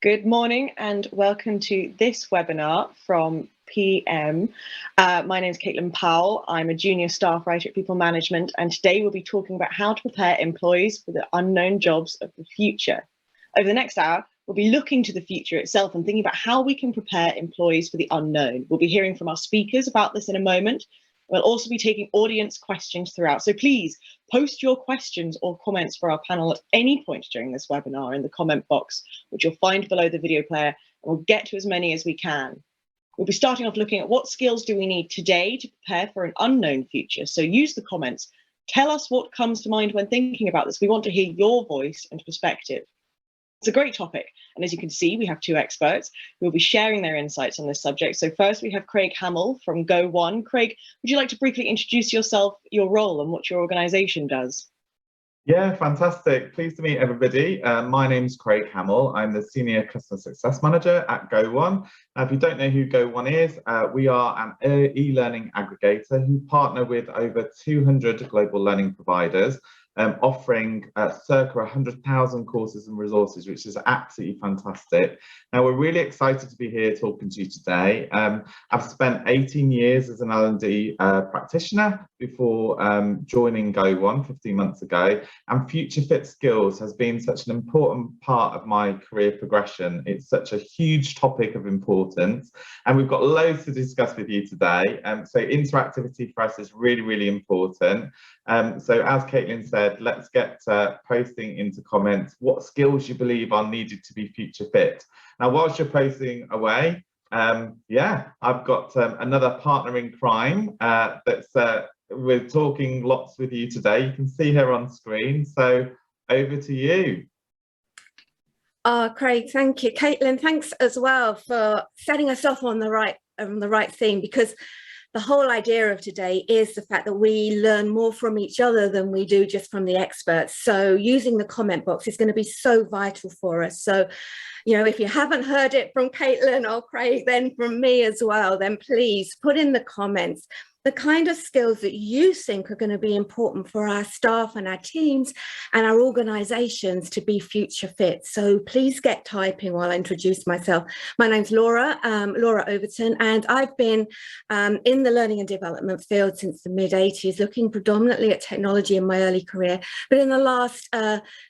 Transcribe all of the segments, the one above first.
Good morning and welcome to this webinar from PM. My name is Caitlin Powell. I'm a junior staff writer at People Management, and today we'll be talking about how to prepare employees for the unknown jobs of the future. Over the next hour, we'll be looking to the future itself and thinking about how we can prepare employees for the unknown. We'll be hearing from our speakers about this in a moment. We'll also be taking audience questions throughout. So please post your questions or comments for our panel at any point during this webinar in the comment box, which you'll find below the video player, and we'll get to as many as we can. We'll be starting off looking at what skills do we need today to prepare for an unknown future. So use the comments. Tell us what comes to mind when thinking about this. We want to hear your voice and perspective. It's a great topic, and as you can see, we have two experts who will be sharing their insights on this subject. So first we have Craig Hamill from Go1. Craig, would you like to briefly introduce yourself, your role, and what your organisation does? Yeah, fantastic. Pleased to meet everybody. My name's Craig Hamill. I'm the Senior Customer Success Manager at Go1. Now, if you don't know who Go1 is, we are an e-learning aggregator who partner with over 200 global learning providers, offering circa 100,000 courses and resources, which is absolutely fantastic. Now, we're really excited to be here talking to you today. I've spent 18 years as an L&D practitioner before joining Go1 15 months ago, and Future Fit Skills has been such an important part of my career progression. It's such a huge topic of importance, and we've got loads to discuss with you today. So interactivity for us is really, really important. So as Caitlin said, let's get posting into comments what skills you believe are needed to be future fit. Now, whilst you're posting away, yeah, I've got another partner in crime that's we're talking lots with you today. You can see her on screen, so over to you. Craig, thank you. Caitlin, thanks as well for setting us off on the right theme, because the whole idea of today is the fact that we learn more from each other than we do just from the experts. So using the comment box is going to be so vital for us. So, you know, if you haven't heard it from Caitlin or Craig, then from me as well, then please put in the comments the kind of skills that you think are going to be important for our staff and our teams and our organizations to be future fit. So please get typing while I introduce myself. My name's Laura, Laura Overton, and I've been in the learning and development field since the mid-80s, looking predominantly at technology in my early career. But in the last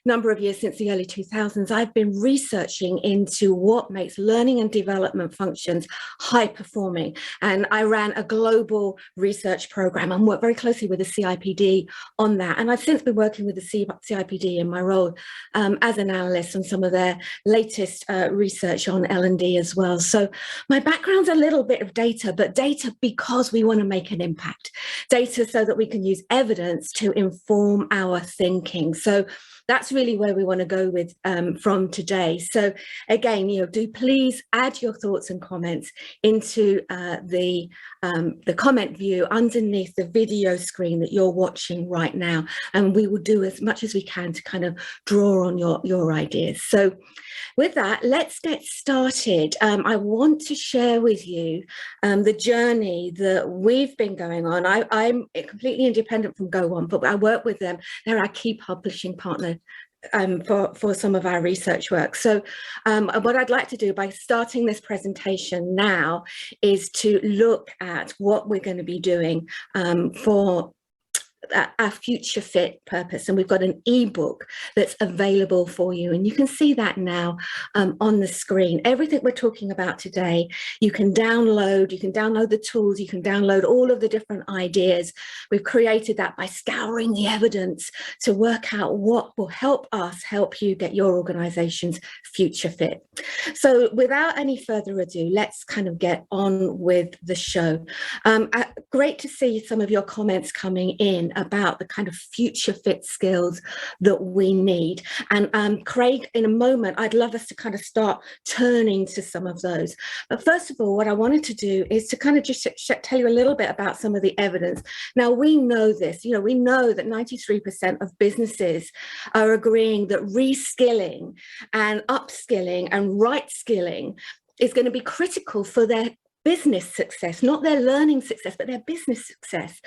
number of years, since the early 2000s, I've been researching into what makes learning and development functions high performing. And I ran a global research program and worked very closely with the CIPD on that. And I've since been working with the CIPD in my role as an analyst on some of their latest research on L&D as well. So my background's a little bit of data, but data because we want to make an impact. Data so that we can use evidence to inform our thinking. So that's really where we want to go with from today. So again, you know, do please add your thoughts and comments into the comment view underneath the video screen that you're watching right now, and we will do as much as we can to kind of draw on your ideas. So with that, let's get started. I want to share with you the journey that we've been going on. I'm completely independent from Go1, but I work with them. They're our key publishing partner for some of our research work. So what I'd like to do by starting this presentation now is to look at what we're going to be doing for our future fit purpose, and we've got an ebook that's available for you, and you can see that now on the screen. Everything we're talking about today you can download the tools, you can download all of the different ideas. We've created that by scouring the evidence to work out what will help us help you get your organization's future fit. So without any further ado, let's kind of get on with the show. Great to see some of your comments coming in about the kind of future fit skills that we need. And Craig, in a moment, I'd love us to kind of start turning to some of those. But first of all, what I wanted to do is to kind of just tell you a little bit about some of the evidence. Now, we know this, you know, we know that 93% of businesses are agreeing that reskilling and upskilling and right skilling is going to be critical for their business success, not their learning success, but their business success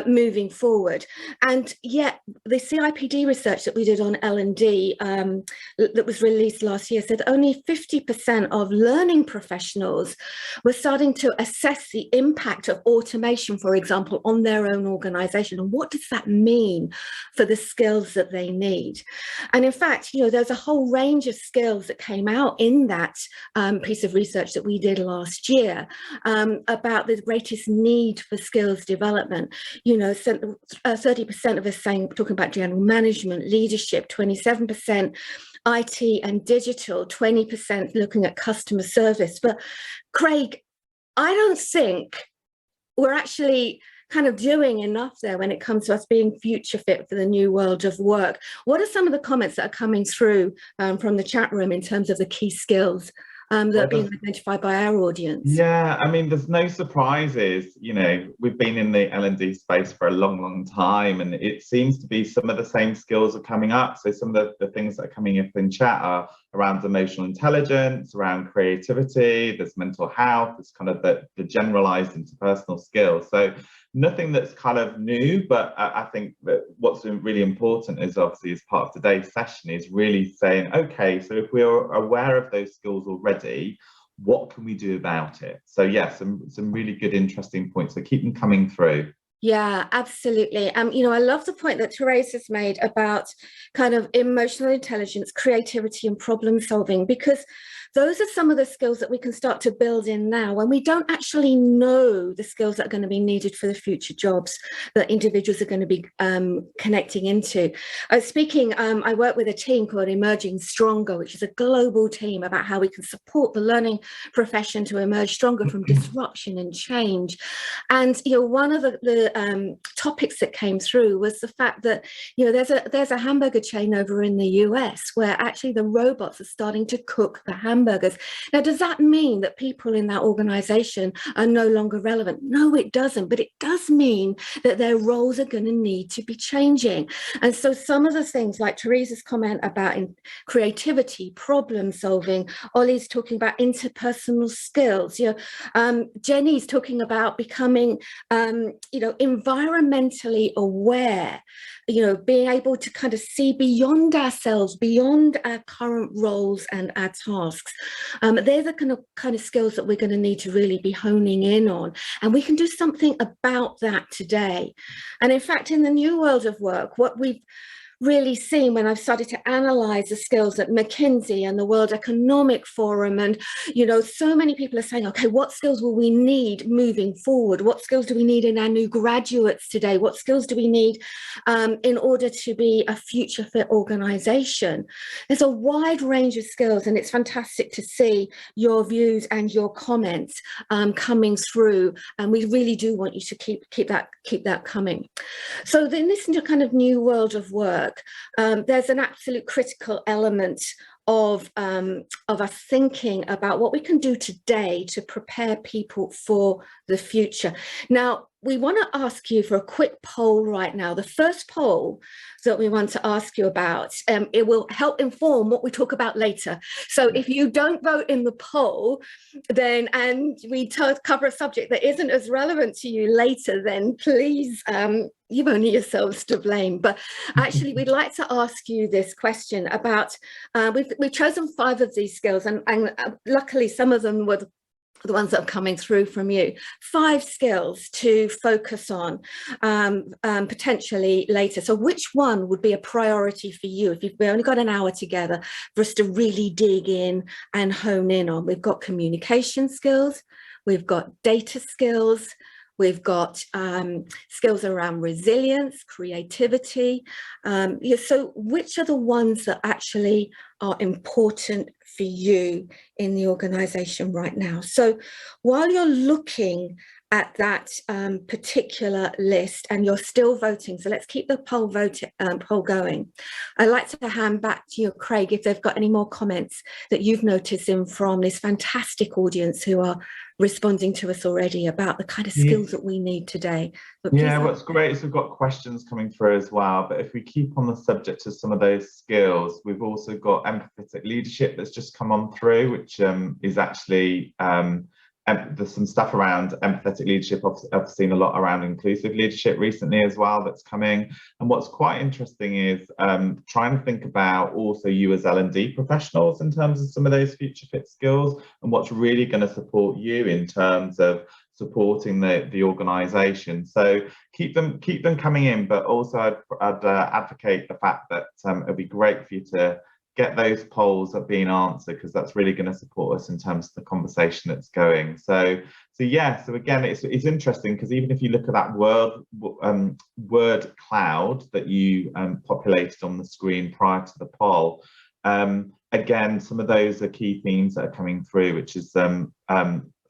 moving forward. And yet the CIPD research that we did on L&D that was released last year said only 50% of learning professionals were starting to assess the impact of automation, for example, on their own organization. And what does that mean for the skills that they need? And in fact, there's a whole range of skills that came out in that piece of research that we did last year about the greatest need for skills development. 30% of us talking about general management, leadership, 27% IT and digital, 20% looking at customer service. But Craig, I don't think we're actually kind of doing enough there when it comes to us being future fit for the new world of work. What are some of the comments that are coming through from the chat room in terms of the key skills that are being identified by our audience? Yeah, I mean, there's no surprises. We've been in the L&D space for a long time, and it seems to be some of the same skills are coming up. So some of the things that are coming up in chat are around emotional intelligence, around creativity, there's mental health, there's kind of the generalized interpersonal skills. So nothing that's kind of new, but I think that what's really important is obviously as part of today's session is really saying, okay, so if we're aware of those skills already, what can we do about it? So yeah, some really good, interesting points. So keep them coming through. Yeah, absolutely. I love the point that Therese has made about kind of emotional intelligence, creativity and problem solving, because those are some of the skills that we can start to build in now when we don't actually know the skills that are going to be needed for the future jobs that individuals are going to be connecting into. I work with a team called Emerging Stronger, which is a global team about how we can support the learning profession to emerge stronger from disruption and change. And one of the topics that came through was the fact that there's a hamburger chain over in the US where actually the robots are starting to cook the hamburgers. Now, does that mean that people in that organization are no longer relevant? No, it doesn't, but it does mean that their roles are going to need to be changing. And so some of the things like Therese's comment about creativity, problem solving, Ollie's talking about interpersonal skills, Jenny's talking about becoming environmentally aware, being able to kind of see beyond ourselves, beyond our current roles and our tasks. They're the kind of skills that we're going to need to really be honing in on. And we can do something about that today. And in fact, in the new world of work, what we've really seen when I've started to analyze the skills at McKinsey and the World Economic Forum, and so many people are saying, okay, what skills will we need moving forward? What skills do we need in our new graduates today? What skills do we need in order to be a future fit organization? There's a wide range of skills, and it's fantastic to see your views and your comments coming through, and we really do want you to keep that coming. So in this kind of new world of work, there's an absolute critical element of us thinking about what we can do today to prepare people for the future. Now, we want to ask you for a quick poll right now. The first poll that we want to ask you about, it will help inform what we talk about later. So if you don't vote in the poll, then, and we cover a subject that isn't as relevant to you later, then please, you've only yourselves to blame. But actually, we'd like to ask you this question about, we've chosen 5 of these skills, and luckily some of them were the ones that are coming through from you. 5 skills to focus on potentially later. So which one would be a priority for you if we've only got an hour together for us to really dig in and hone in on? We've got communication skills, we've got data skills, we've got skills around resilience, creativity. So which are the ones that actually are important for you in the organization right now? So while you're looking at that particular list and you're still voting, so let's keep the poll going. I'd like to hand back to you, Craig, if they've got any more comments that you've noticed in from this fantastic audience who are responding to us already about the kind of skills that we need today. What's great is we've got questions coming through as well, but if we keep on the subject of some of those skills, we've also got empathetic leadership that's just come on through, which is actually there's some stuff around empathetic leadership. I've seen a lot around inclusive leadership recently as well that's coming. And what's quite interesting is trying to think about also you as L&D professionals in terms of some of those future fit skills and what's really going to support you in terms of supporting the organisation. So keep them coming in, but also I'd advocate the fact that it'd be great for you to get those polls that being answered, because that's really going to support us in terms of the conversation that's going. So again, it's interesting, because even if you look at that word cloud that you populated on the screen prior to the poll, again, some of those are key themes that are coming through, which is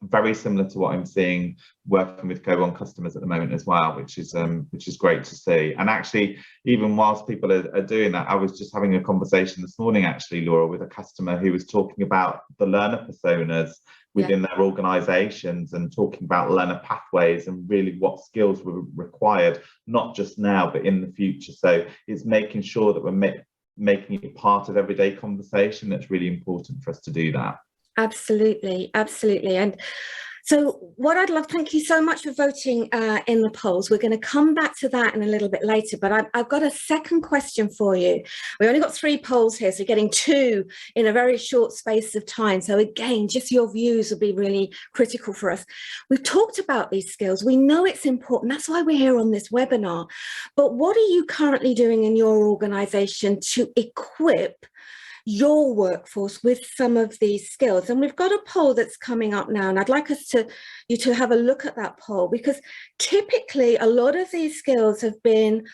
very similar to what I'm seeing working with Go1 customers at the moment as well, which is great to see. And actually, even whilst people are doing that, I was just having a conversation this morning, actually, Laura, with a customer who was talking about the learner personas within their organizations and talking about learner pathways and really what skills were required, not just now, but in the future. So it's making sure that we're making it part of everyday conversation. That's really important for us to do that. Absolutely, absolutely. And so what I'd love, thank you so much for voting in the polls. We're going to come back to that in a little bit later, but I've got a second question for you. We only got 3 polls here, so getting 2 in a very short space of time. So again, just your views will be really critical for us. We've talked about these skills. We know it's important. That's why we're here on this webinar. But what are you currently doing in your organization to equip your workforce with some of these skills? And we've got a poll that's coming up now, and I'd like you to have a look at that poll, because typically a lot of these skills have been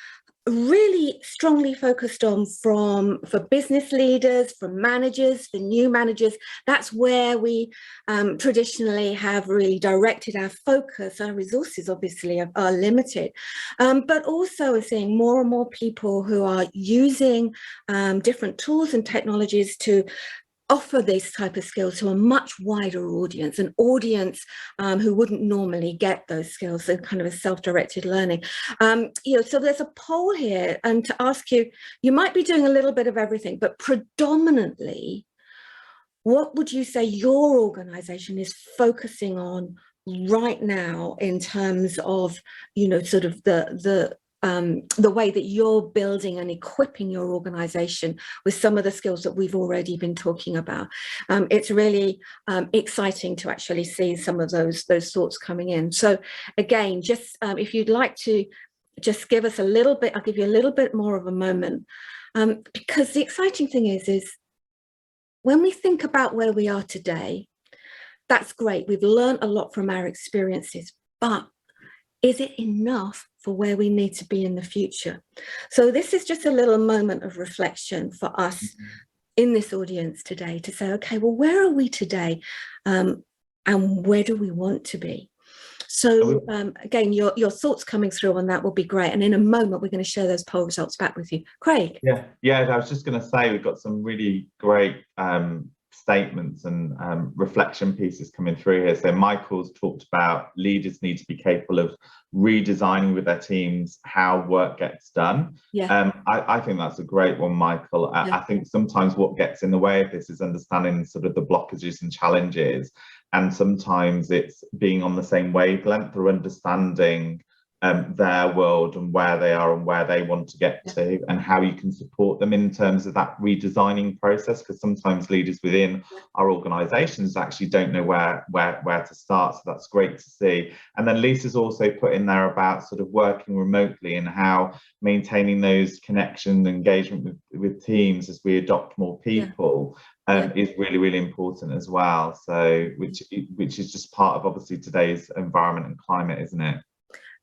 really strongly focused on for business leaders, for managers, for new managers. That's where we traditionally have really directed our focus. Our resources obviously are limited, but also we're seeing more and more people who are using different tools and technologies to offer these type of skills to a much wider audience, an audience who wouldn't normally get those skills, so kind of a self-directed learning. So there's a poll here, and to ask you, you might be doing a little bit of everything, but predominantly, what would you say your organization is focusing on right now in terms of, sort of the way that you're building and equipping your organization with some of the skills that we've already been talking about? It's really exciting to actually see some of those thoughts coming in. So again, just if you'd like to just give us a little bit, I'll give you a little bit more of a moment, because the exciting thing is when we think about where we are today, that's great. We've learned a lot from our experiences, but is it enough for where we need to be in the future? So this is just a little moment of reflection for us in this audience today to say, okay, well, where are we today? And where do we want to be? So again, your thoughts coming through on that will be great. And in a moment, we're going to share those poll results back with you. Craig. Yeah, I was just going to say, we've got some really great statements and reflection pieces coming through here. So Michael's talked about leaders need to be capable of redesigning with their teams how work gets done. I think that's a great one, Michael. I think sometimes what gets in the way of this is understanding sort of the blockages and challenges, and sometimes it's being on the same wavelength or understanding their world and where they are and where they want to get to, and how you can support them in terms of that redesigning process, because sometimes leaders within our organizations actually don't know where to start. So that's great to see. And then Lisa's also put in there about sort of working remotely and how maintaining those connection and engagement with teams as we adopt more people is really, really important as well. So which is just part of obviously today's environment and climate, isn't it?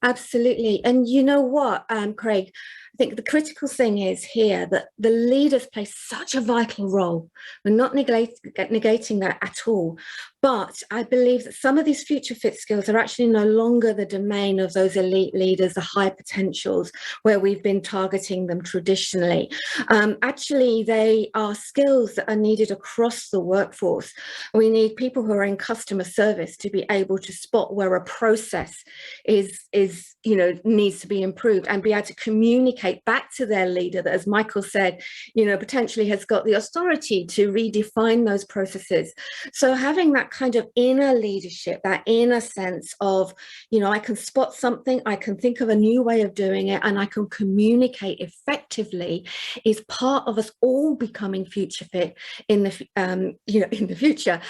Absolutely. And you know what, Craig, I think the critical thing is here that the leaders play such a vital role. We're not negating that at all. But I believe that some of these future fit skills are actually no longer the domain of those elite leaders, the high potentials, where we've been targeting them traditionally. Actually, they are skills that are needed across the workforce. We need people who are in customer service to be able to spot where a process needs to be improved, and be able to communicate back to their leader that, as Michael said, potentially has got the authority to redefine those processes. So having that kind of inner leadership, that inner sense of, I can spot something, I can think of a new way of doing it, and I can communicate effectively, is part of us all becoming future fit in the in the future.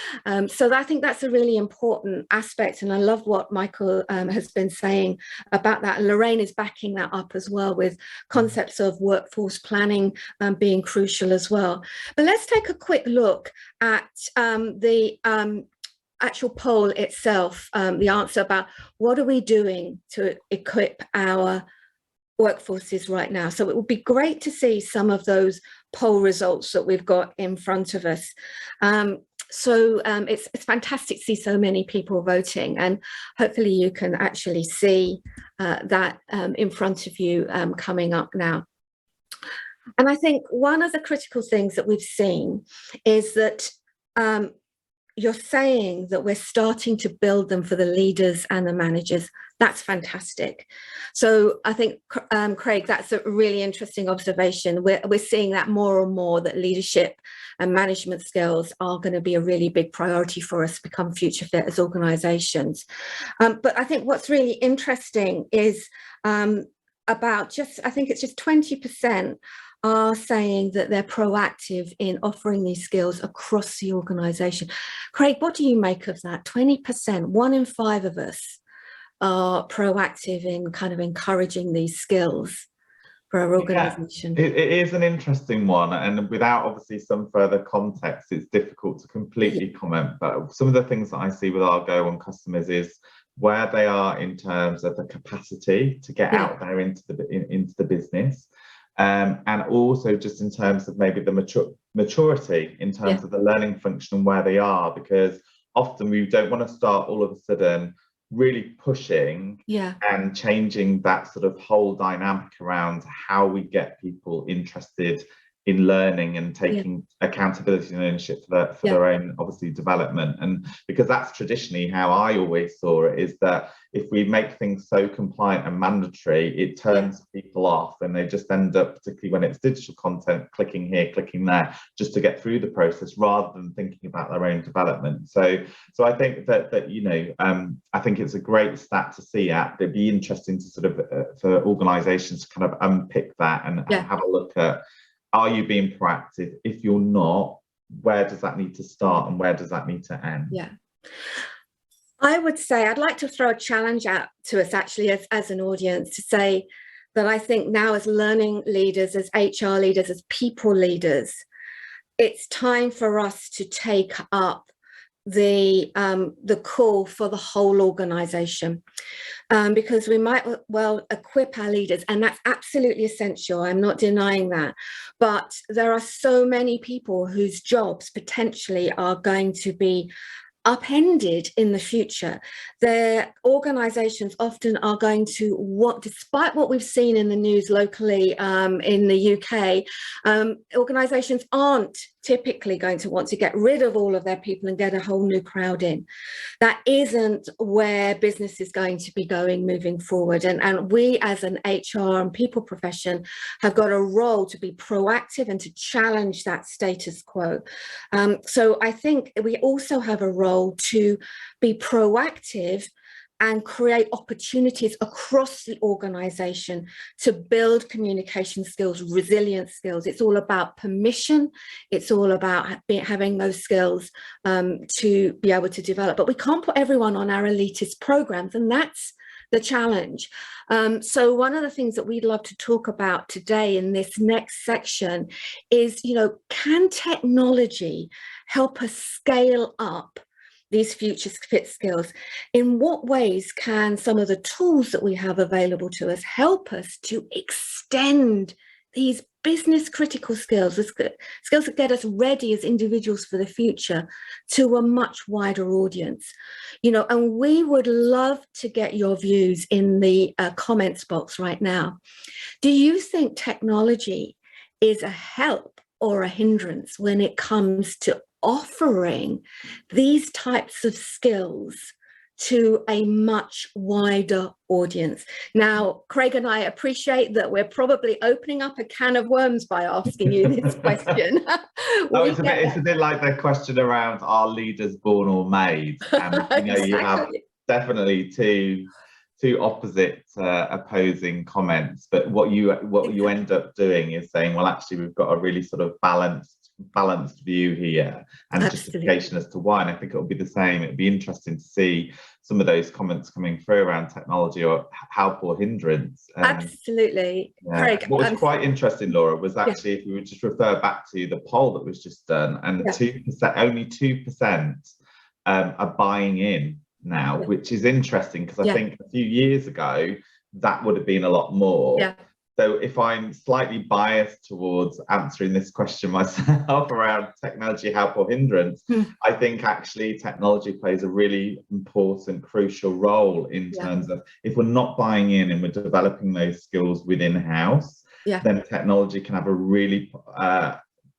So I think that's a really important aspect, and I love what Michael has been saying about that. Lorraine is backing that up as well, with concepts of workforce planning being crucial as well. But let's take a quick look at the actual poll itself, the answer about what are we doing to equip our workforces right now. So it would be great to see some of those poll results that we've got in front of us. It's fantastic to see so many people voting, and hopefully you can actually see that in front of you coming up now. And I think one of the critical things that we've seen is that you're saying that we're starting to build them for the leaders and the managers. That's fantastic. So I think, Craig, that's a really interesting observation. We're seeing that more and more, that leadership and management skills are going to be a really big priority for us to become future fit as organisations. But I think what's really interesting is about I think it's just 20% are saying that they're proactive in offering these skills across the organisation. Craig, what do you make of that? 20%, 1 in 5 of us are proactive in kind of encouraging these skills for our organisation. Yeah, it is an interesting one, and without obviously some further context, it's difficult to completely comment. But some of the things that I see with our Go On customers is where they are in terms of the capacity to get out there into the business. And also just in terms of maybe the maturity in terms of the learning function and where they are, because often we don't want to start all of a sudden really pushing and changing that sort of whole dynamic around how we get people interested in learning and taking accountability and ownership for their own obviously development. And because that's traditionally how I always saw it, is that if we make things so compliant and mandatory, it turns people off, and they just end up, particularly when it's digital content, clicking here, clicking there, just to get through the process rather than thinking about their own development. So I think that I think it's a great stat to see at. It'd be interesting to sort of for organisations to kind of unpick that and have a look at, are you being proactive? If you're not, where does that need to start and where does that need to end? Yeah. I would say I'd like to throw a challenge out to us actually as an audience, to say that I think now, as learning leaders, as HR leaders, as people leaders, it's time for us to take up the call for the whole organisation, because we might well equip our leaders, and that's absolutely essential. I'm not denying that, but there are so many people whose jobs potentially are going to be upended in the future. Their organisations often are going to, despite what we've seen in the news locally in the UK, organisations aren't typically going to want to get rid of all of their people and get a whole new crowd in. That isn't where business is going to be going moving forward. And we as an HR and people profession have got a role to be proactive and to challenge that status quo. So I think we also have a role to be proactive and create opportunities across the organisation to build communication skills, resilience skills. It's all about permission. It's all about having those skills to be able to develop. But we can't put everyone on our elitist programs, and that's the challenge. So one of the things that we'd love to talk about today in this next section is, can technology help us scale up these future fit skills? In what ways can some of the tools that we have available to us help us to extend these business critical skills, the skills that get us ready as individuals for the future, to a much wider audience? And we would love to get your views in the comments box right now. Do you think technology is a help or a hindrance when it comes to offering these types of skills to a much wider audience. Now, Craig and I appreciate that we're probably opening up a can of worms by asking you this question. It's a bit like the question around, are leaders born or made? And Exactly. you have definitely two opposite opposing comments, but what you end up doing is saying, well, actually we've got a really sort of balanced view here, and justification as to why. And I think it'll be the same. It'd be interesting to see some of those comments coming through around technology or help or hindrance. Absolutely. Yeah. Craig, what was quite interesting, Laura, was actually if we would just refer back to the poll that was just done, and 2%, only 2% are buying in now, which is interesting, because I think a few years ago that would have been a lot more. So if I'm slightly biased towards answering this question myself around technology help or hindrance, I think actually technology plays a really important, crucial role in terms of, if we're not buying in and we're developing those skills within house, then technology can have a really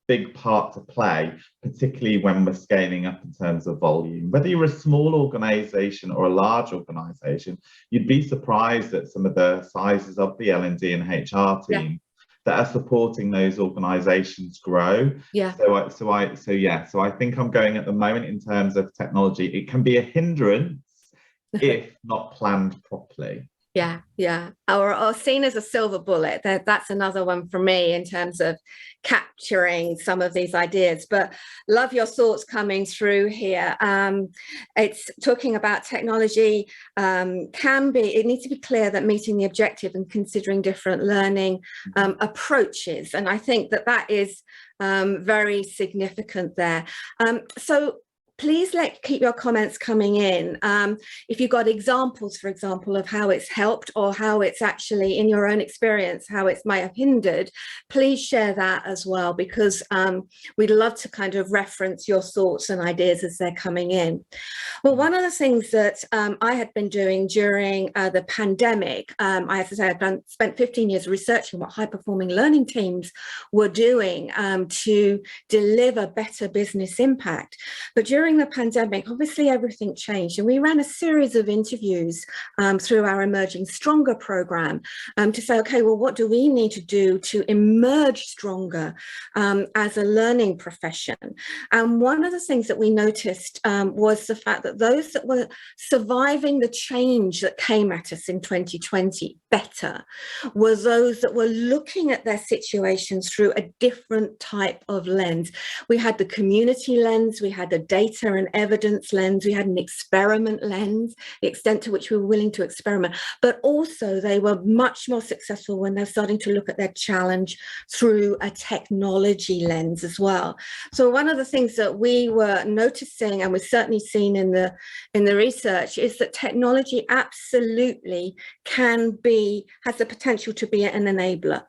big part to play, particularly when we're scaling up in terms of volume. Whether you're a small organization or a large organization, you'd be surprised at some of the sizes of the L&D and HR team that are supporting those organizations grow. So I think I'm going at the moment in terms of technology, it can be a hindrance if not planned properly. Or seen as a silver bullet. That's another one for me in terms of capturing some of these ideas. But love your thoughts coming through here. It's talking about technology it needs to be clear that meeting the objective and considering different learning approaches. And I think that is very significant there. So please keep your comments coming in. If you've got examples, for example, of how it's helped or how it's actually, in your own experience, how it might have hindered, please share that as well, because we'd love to kind of reference your thoughts and ideas as they're coming in. Well, one of the things that I had been doing during the pandemic, I have to say I've spent 15 years researching what high-performing learning teams were doing to deliver better business impact. But during the pandemic, obviously everything changed, and we ran a series of interviews through our Emerging Stronger program to say, okay, well, what do we need to do to emerge stronger as a learning profession? And one of the things that we noticed was the fact that those that were surviving the change that came at us in 2020 better were those that were looking at their situations through a different type of lens. We had the community lens, we had the data and evidence lens, we had an experiment lens, the extent to which we were willing to experiment, but also they were much more successful when they're starting to look at their challenge through a technology lens as well. So one of the things that we were noticing, and we've certainly seen in the research, is that technology absolutely has the potential to be an enabler.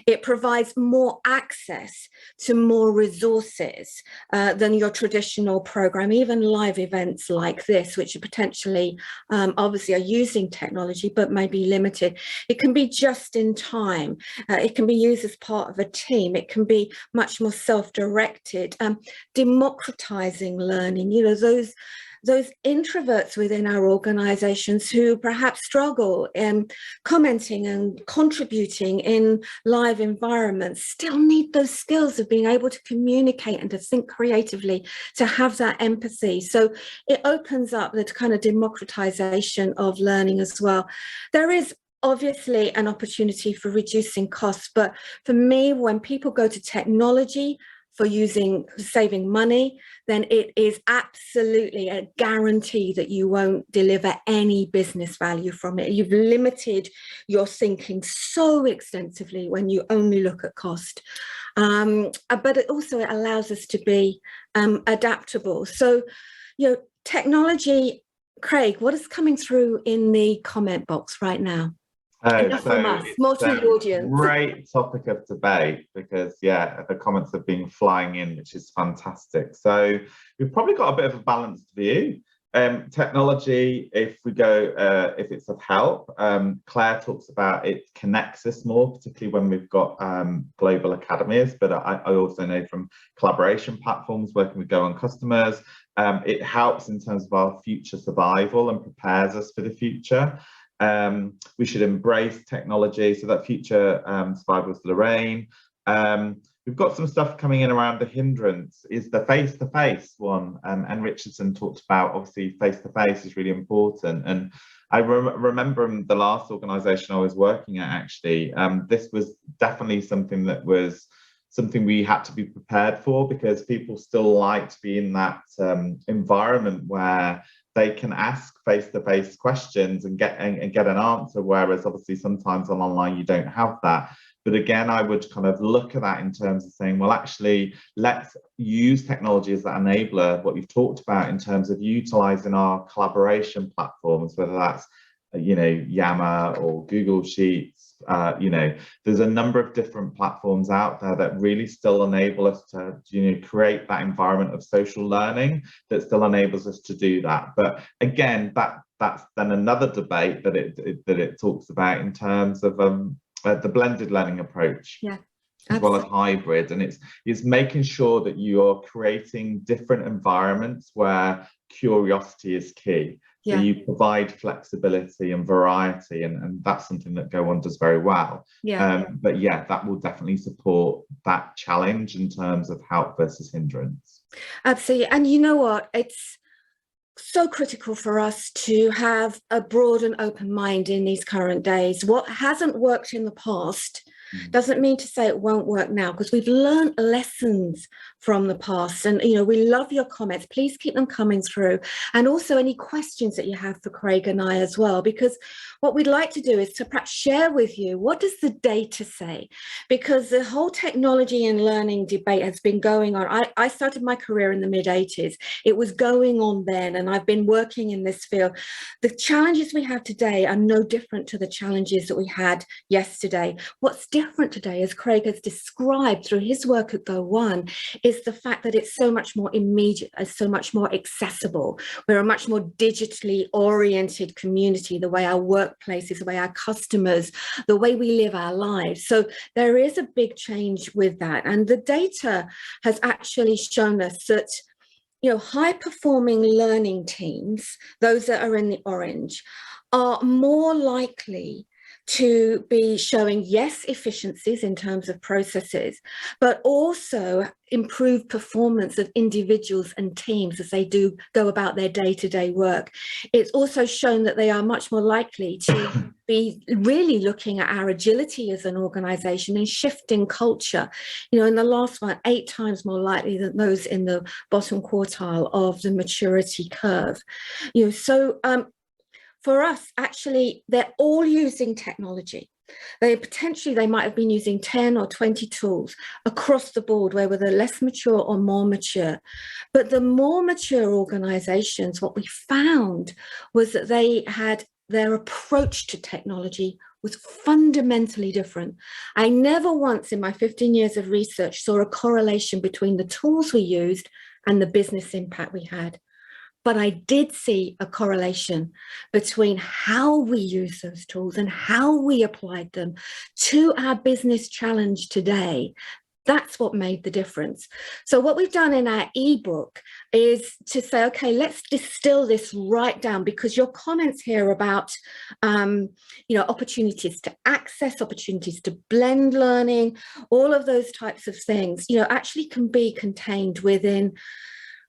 It provides more access to more resources than your traditional program, even live events like this, which are potentially obviously are using technology but may be limited. It can be just in time. It can be used as part of a team. It can be much more self-directed, democratizing learning. You know, those introverts within our organizations who perhaps struggle in commenting and contributing in live environments still need those skills of being able to communicate and to think creatively, to have that empathy. So it opens up the kind of democratization of learning as well. There is obviously an opportunity for reducing costs, but for me, when people go to technology for saving money, then it is absolutely a guarantee that you won't deliver any business value from it. You've limited your thinking so extensively when you only look at cost. But it also allows us to be adaptable. So, you know, technology, Craig, what is coming through in the comment box right now? More to the audience. Great topic of debate, because the comments have been flying in, which is fantastic. So we've probably got a bit of a balanced view. Technology, if we go, if it's of help, Claire talks about it connects us more, particularly when we've got global academies, but I also know from collaboration platforms working with Go On customers, it helps in terms of our future survival and prepares us for the future. We should embrace technology, so that future survival is Lorraine. We've got some stuff coming in around the hindrance, is the face-to-face one, and Richardson talked about, obviously face-to-face is really important. And I remember in the last organisation I was working at, actually, this was definitely something that was something we had to be prepared for, because people still like to be in that environment where they can ask face-to-face questions and get an answer, whereas obviously sometimes on online you don't have that. But again, I would kind of look at that in terms of saying, well, actually, let's use technology as that enabler, what you've talked about in terms of utilising our collaboration platforms, whether that's, you know, Yammer or Google Sheets. You know, there's a number of different platforms out there that really still enable us to, you know, create that environment of social learning that still enables us to do that. But again, that's then another debate that it talks about in terms of the blended learning approach, yeah, as well as hybrid, and it's making sure that you are creating different environments where curiosity is key. So you provide flexibility and variety, and that's something that Go On does very well. But yeah, that will definitely support that challenge in terms of help versus hindrance. Absolutely. And you know what, it's so critical for us to have a broad and open mind in these current days. What hasn't worked in the past doesn't mean to say it won't work now, because we've learned lessons from the past. And, you know, we love your comments. Please keep them coming through. And also any questions that you have for Craig and I as well, because what we'd like to do is to perhaps share with you, what does the data say? Because the whole technology and learning debate has been going on. I started my career in the mid-80s. It was going on then, and I've been working in this field. The challenges we have today are no different to the challenges that we had yesterday. What's different today, as Craig has described through his work at Go On, is the fact that it's so much more immediate, so much more accessible. We're a much more digitally oriented community, the way our workplaces, the way our customers, the way we live our lives. So there is a big change with that. And the data has actually shown us that, you know, high performing learning teams, those that are in the orange, are more likely to be showing, yes, efficiencies in terms of processes, but also improved performance of individuals and teams as they do go about their day-to-day work. It's also shown that they are much more likely to be really looking at our agility as an organization and shifting culture. You know, in the last one, 8 times more likely than those in the bottom quartile of the maturity curve. You know, so for us, actually, they're all using technology. They might have been using 10 or 20 tools across the board, whether they're less mature or more mature. But the more mature organizations, what we found was that they had their approach to technology was fundamentally different. I never once in my 15 years of research saw a correlation between the tools we used and the business impact we had. But I did see a correlation between how we use those tools and how we applied them to our business challenge today. That's what made the difference. So what we've done in our ebook is to say, okay, let's distill this right down, because your comments here about, you know, opportunities to access, opportunities to blend learning, all of those types of things, you know, actually can be contained within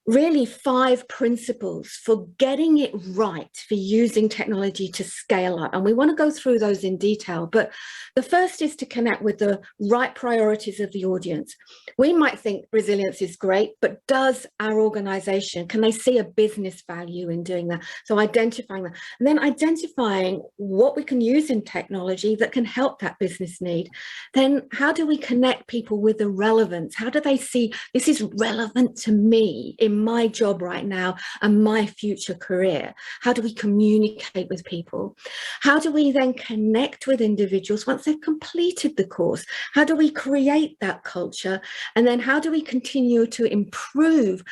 really 5 principles for getting it right, for using technology to scale up. And we want to go through those in detail. But the first is to connect with the right priorities of the audience. We might think resilience is great, but does our organization, can they see a business value in doing that? So identifying that, and then identifying what we can use in technology that can help that business need. Then how do we connect people with the relevance? How do they see this is relevant to me in my job right now and my future career? How do we communicate with people? How do we then connect with individuals once they've completed the course? How do we create that culture? And then how do we continue to improve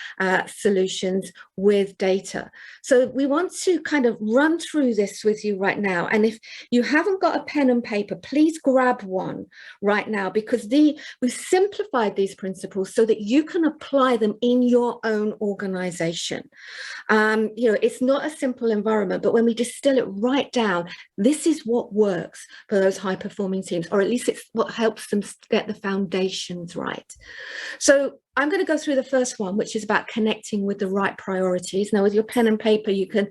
solutions with data. So we want to kind of run through this with you right now. And if you haven't got a pen and paper, please grab one right now, because we've simplified these principles so that you can apply them in your own organization. It's not a simple environment, but when we distill it right down, this is what works for those high performing teams, or at least it's what helps them get the foundations right. So I'm going to go through the first one, which is about connecting with the right priorities. Now, with your pen and paper, you can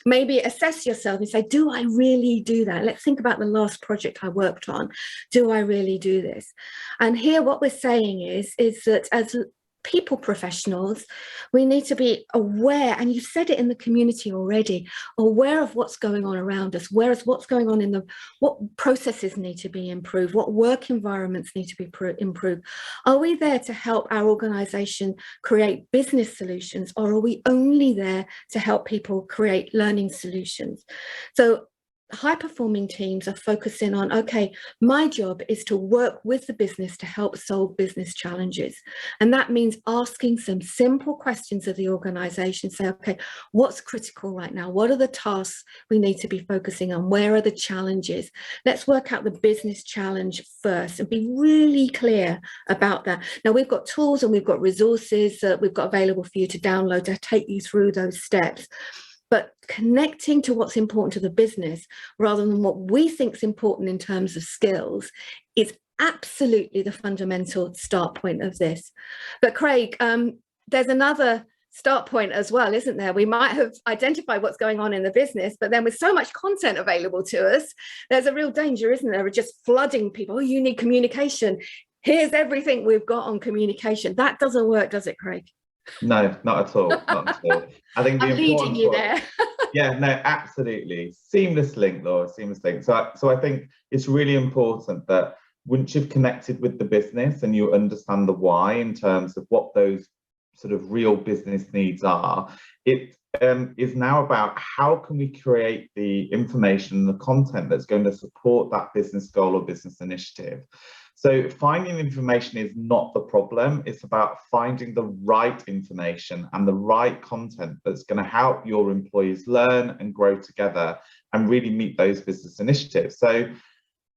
maybe assess yourself and say, do I really do that? Let's think about the last project I worked on. Do I really do this? And here what we're saying is that as people professionals, we need to be aware, and you've said it in the community already, aware of what's going on around us, whereas what's going on what processes need to be improved, what work environments need to be improved. Are we there to help our organization create business solutions, or are we only there to help people create learning solutions? So high performing teams are focusing on, okay, my job is to work with the business to help solve business challenges. And that means asking some simple questions of the organization. Say, okay, what's critical right now? What are the tasks we need to be focusing on? Where are the challenges? Let's work out the business challenge first and be really clear about that. Now, we've got tools and we've got resources that we've got available for you to download to take you through those steps. But connecting to what's important to the business rather than what we think is important in terms of skills is absolutely the fundamental start point of this. But Craig, there's another start point as well, isn't there? We might have identified what's going on in the business, but then with so much content available to us, there's a real danger, isn't there, of just flooding people. Oh, you need communication. Here's everything we've got on communication. That doesn't work, does it, Craig? No, not at all. Not at all. I think I'm leading you there. Yeah, no, absolutely. Seamless link, Laura, seamless link. So I think it's really important that once you've connected with the business and you understand the why in terms of what those sort of real business needs are, it is now about how can we create the information and the content that's going to support that business goal or business initiative. So finding information is not the problem. It's about finding the right information and the right content that's going to help your employees learn and grow together and really meet those business initiatives. So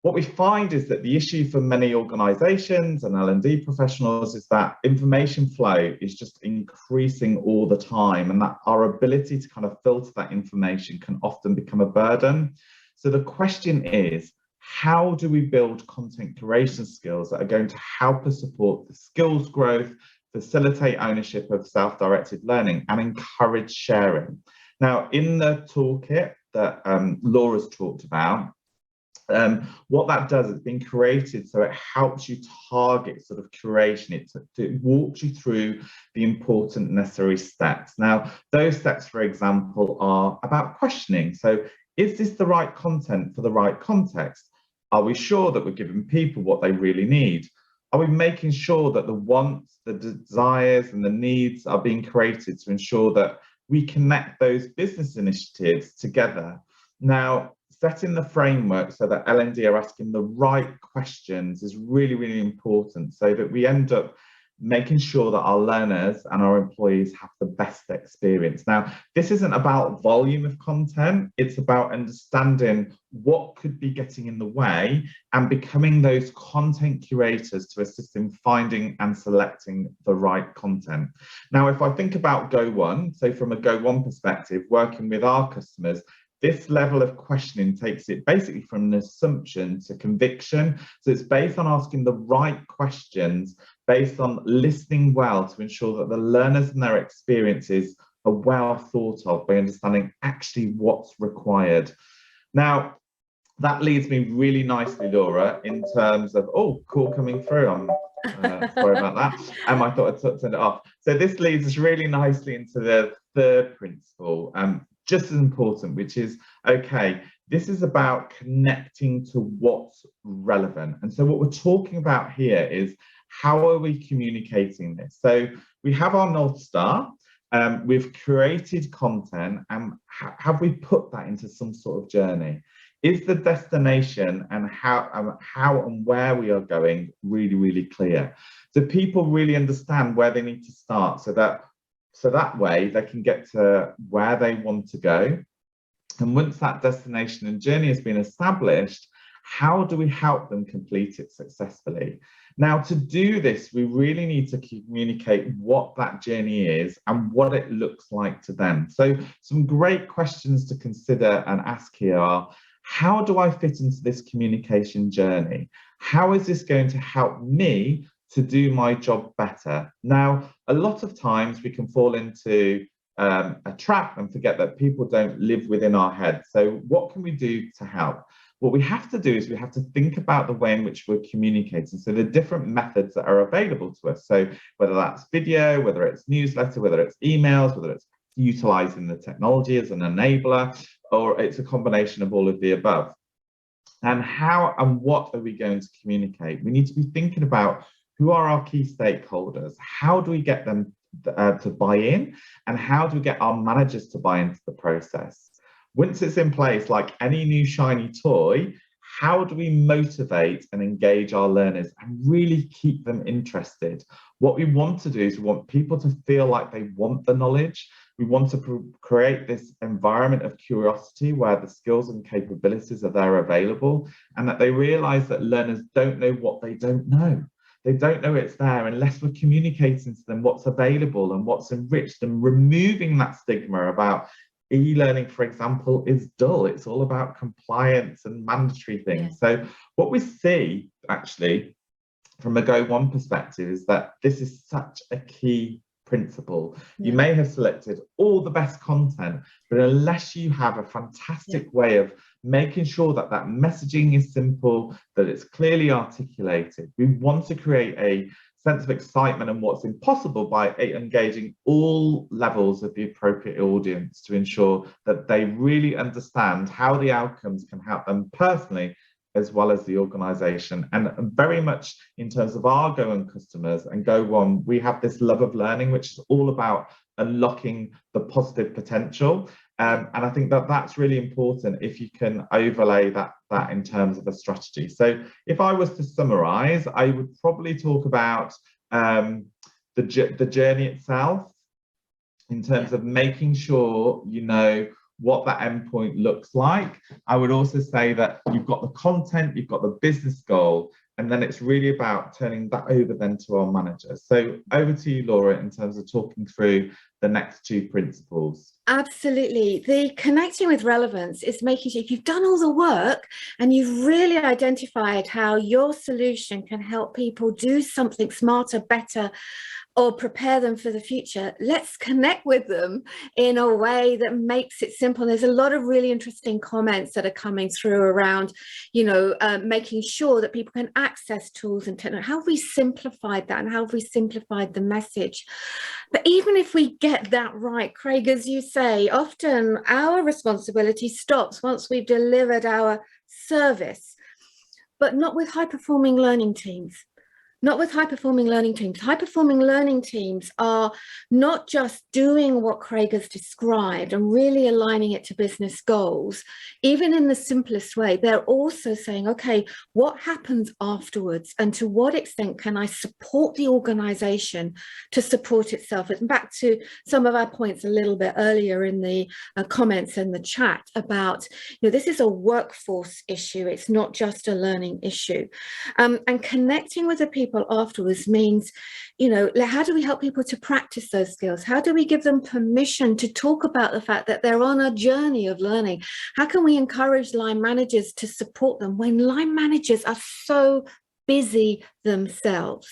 what we find is that the issue for many organizations and L&D professionals is that information flow is just increasing all the time, and that our ability to kind of filter that information can often become a burden. So the question is, how do we build content curation skills that are going to help us support the skills growth, facilitate ownership of self-directed learning, and encourage sharing? Now, in the toolkit that Laura's talked about, what that does, it's been created so it helps you target sort of curation. It walks you through the important necessary steps. Now, those steps, for example, are about questioning. So, is this the right content for the right context? Are we sure that we're giving people what they really need? Are we making sure that the wants, the desires, and the needs are being created to ensure that we connect those business initiatives together? Now, setting the framework so that L&D are asking the right questions is really, really important so that we end up making sure that our learners and our employees have the best experience. Now, this isn't about volume of content, it's about understanding what could be getting in the way and becoming those content curators to assist in finding and selecting the right content. Now, if I think about Go One, so from a Go One perspective, working with our customers, this level of questioning takes it basically from an assumption to conviction. So it's based on asking the right questions, based on listening well to ensure that the learners and their experiences are well thought of by understanding actually what's required. Now, that leads me really nicely, Laura, in terms of, oh, call coming through. I'm sorry about that. I thought I'd turn it off. So this leads us really nicely into the third principle, just as important, which is, okay, this is about connecting to what's relevant. And so what we're talking about here is, how are we communicating this? So we have our North Star, we've created content, and have we put that into some sort of journey? Is the destination and how and where we are going really, really clear? Do people really understand where they need to start so that So that way they can get to where they want to go. And once that destination and journey has been established, how do we help them complete it successfully? Now, to do this, we really need to communicate what that journey is and what it looks like to them. So some great questions to consider and ask here are, how do I fit into this communication journey? How is this going to help me to do my job better? Now, a lot of times we can fall into a trap and forget that people don't live within our head. So what can we do to help? What we have to do is we have to think about the way in which we're communicating. So the different methods that are available to us. So whether that's video, whether it's newsletter, whether it's emails, whether it's utilizing the technology as an enabler, or it's a combination of all of the above. And how and what are we going to communicate? We need to be thinking about who are our key stakeholders? How do we get them to buy in? And how do we get our managers to buy into the process? Once it's in place, like any new shiny toy, how do we motivate and engage our learners and really keep them interested? What we want to do is we want people to feel like they want the knowledge. We want to create this environment of curiosity where the skills and capabilities are there available, and that they realize that learners don't know what they don't know. They don't know it's there unless we're communicating to them what's available and what's enriched, and removing that stigma about e-learning, for example, is dull. It's all about compliance and mandatory things. Yeah. So what we see actually from a Go1 perspective is that this is such a key principle. Yeah. You may have selected all the best content, but unless you have a fantastic way of making sure that that messaging is simple, that it's clearly articulated, we want to create a sense of excitement and what's impossible by engaging all levels of the appropriate audience to ensure that they really understand how the outcomes can help them personally as well as the organization. And very much in terms of our Go1 customers and Go1, we have this love of learning, which is all about unlocking the positive potential. And I think that that's really important if you can overlay that in terms of a strategy. So if I was to summarize, I would probably talk about the journey itself in terms of making sure you know what that endpoint looks like. I would also say that you've got the content, you've got the business goal, and then it's really about turning that over then to our managers. So over to you, Laura, in terms of talking through the next two principles. Absolutely. The connecting with relevance is making sure if you've done all the work and you've really identified how your solution can help people do something smarter, better, or prepare them for the future, let's connect with them in a way that makes it simple. There's a lot of really interesting comments that are coming through around, making sure that people can access tools and technology. How have we simplified that, and how have we simplified the message? But even if we get that right, Craig, as you say, often our responsibility stops once we've delivered our service, but not with high-performing learning teams. Not with high-performing learning teams. High-performing learning teams are not just doing what Craig has described and really aligning it to business goals, even in the simplest way. They're also saying, okay, what happens afterwards, and to what extent can I support the organization to support itself? And back to some of our points a little bit earlier in the comments in the chat about, this is a workforce issue. It's not just a learning issue. And connecting with the people afterwards means, how do we help people to practice those skills? How do we give them permission to talk about the fact that they're on a journey of learning? How can we encourage line managers to support them when line managers are so busy themselves?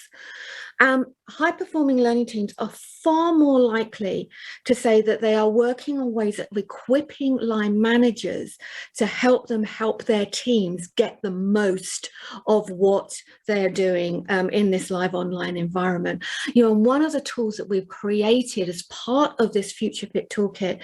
High-performing learning teams are far more likely to say that they are working on ways of equipping line managers to help them help their teams get the most of what they're doing in this live online environment. And one of the tools that we've created as part of this Future Fit Toolkit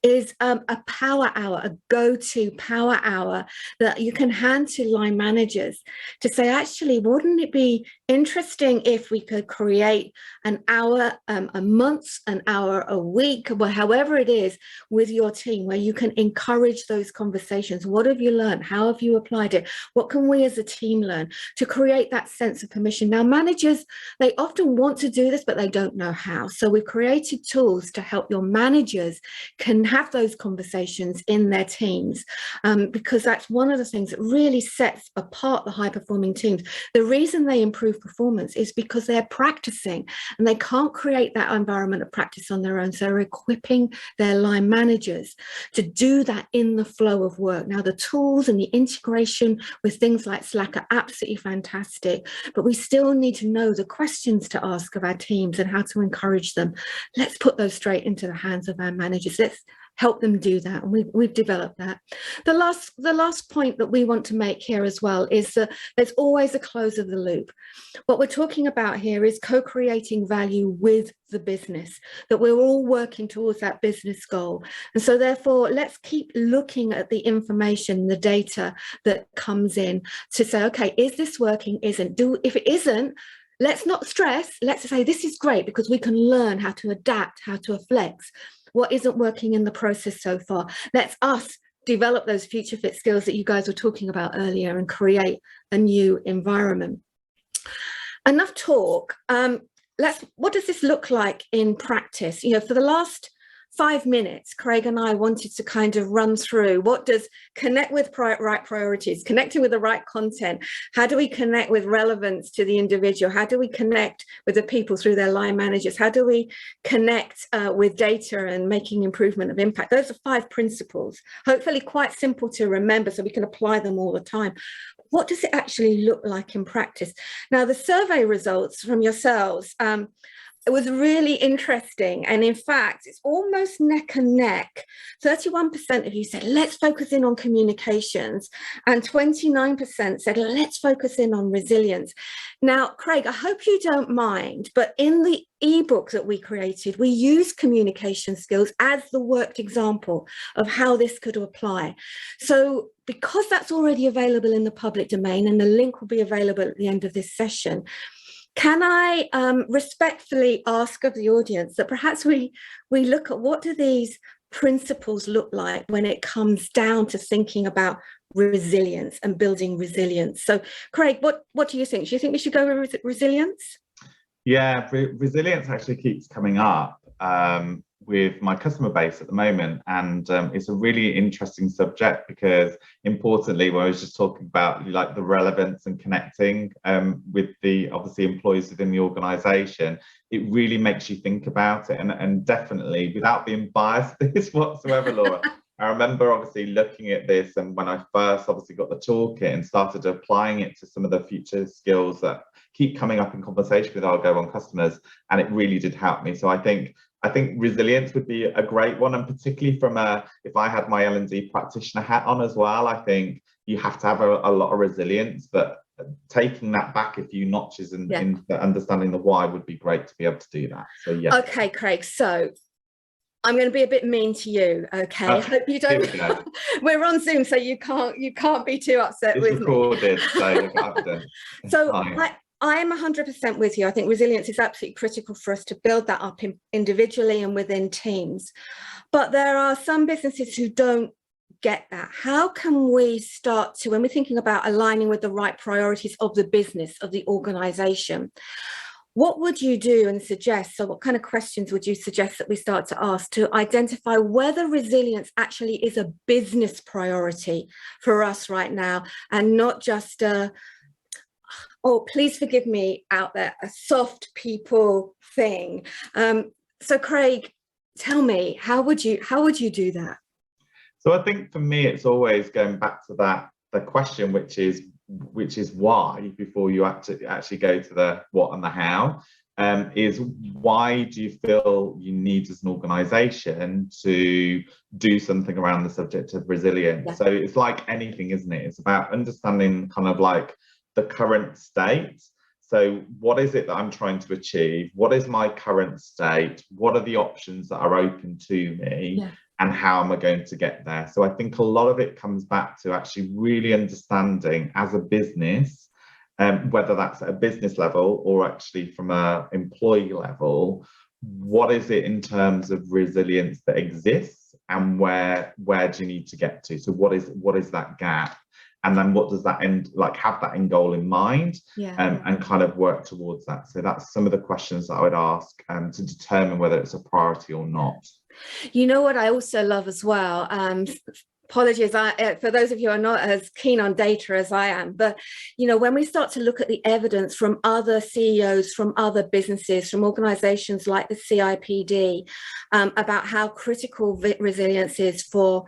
is a power hour, a go-to power hour that you can hand to line managers to say, actually, wouldn't it be interesting if we could to create an hour a month, an hour a week, however it is, with your team, where you can encourage those conversations. What have you learned? How have you applied it? What can we as a team learn, to create that sense of permission? Now, managers, they often want to do this, but they don't know how. So we've created tools to help your managers can have those conversations in their teams, because that's one of the things that really sets apart the high-performing teams. The reason they improve performance is because they're practicing, and they can't create that environment of practice on their own. So they're equipping their line managers to do that in the flow of work. Now, the tools and the integration with things like Slack are absolutely fantastic, but we still need to know the questions to ask of our teams and how to encourage them. Let's put those straight into the hands of our managers. Let's help them do that, and we've developed that. The last point that we want to make here as well is that there's always a close of the loop. What we're talking about here is co-creating value with the business, that we're all working towards that business goal. And so therefore, let's keep looking at the information, the data that comes in, to say, okay, is this working? If it isn't, let's not stress. Let's say this is great, because we can learn how to adapt, how to flex. What isn't working in the process so far? Let's us develop those future fit skills that you guys were talking about earlier and create a new environment. Enough talk. What does this look like in practice? You know, for the last 5 minutes, Craig and I wanted to kind of run through, what does connect with right priorities, connecting with the right content? How do we connect with relevance to the individual? How do we connect with the people through their line managers? How do we connect with data and making improvement of impact? Those are 5 principles, hopefully quite simple to remember so we can apply them all the time. What does it actually look like in practice? Now, the survey results from yourselves, it was really interesting. And in fact, it's almost neck and neck. 31% of you said, let's focus in on communications. And 29% said, let's focus in on resilience. Now, Craig, I hope you don't mind, but in the ebook that we created, we used communication skills as the worked example of how this could apply. So because that's already available in the public domain, and the link will be available at the end of this session, can I respectfully ask of the audience that perhaps we look at what do these principles look like when it comes down to thinking about resilience and building resilience. So Craig, what do you think? Do you think we should go with resilience? Yeah, resilience actually keeps coming up with my customer base at the moment, and it's a really interesting subject because, importantly, when I was just talking about like the relevance and connecting with the obviously employees within the organisation, it really makes you think about it, and definitely without being biased this whatsoever, Laura. I remember obviously looking at this, and when I first obviously got the toolkit and started applying it to some of the future skills that keep coming up in conversation with our Go On customers, and it really did help me. So I think resilience would be a great one, and particularly from if I had my L&D practitioner hat on as well, I think you have to have a lot of resilience, but taking that back a few notches in understanding the why would be great to be able to do that. So yeah. Okay, Craig, so I'm going to be a bit mean to you, okay? I hope you don't. We're on Zoom, so you can't be too upset with me. It's recorded, so I'm 100% with you. I think resilience is absolutely critical for us to build that up individually and within teams. But there are some businesses who don't get that. How can we start to, when we're thinking about aligning with the right priorities of the business, of the organization, what would you do and suggest? So what kind of questions would you suggest that we start to ask to identify whether resilience actually is a business priority for us right now, and not just oh, please forgive me out there, a soft people thing? So Craig, tell me, how would you do that? So I think for me, it's always going back to the question, which is why, before you actually go to the what and the how, is why do you feel you need as an organization to do something around the subject of resilience? Yeah. So it's like anything, isn't it? It's about understanding kind of like the current state. So what is it that I'm trying to achieve? What is my current state? What are the options that are open to me? Yeah. And how am I going to get there? So I think a lot of it comes back to actually really understanding as a business whether that's at a business level or actually from a employee level, what is it in terms of resilience that exists, and where do you need to get to? So what is that gap? And then what does that end, like, have that end goal in mind, and kind of work towards that. So that's some of the questions that I would ask to determine whether it's a priority or not. You know what I also love as well, apologies for those of you who are not as keen on data as I am, but when we start to look at the evidence from other CEOs, from other businesses, from organizations like the CIPD, about how critical resilience is for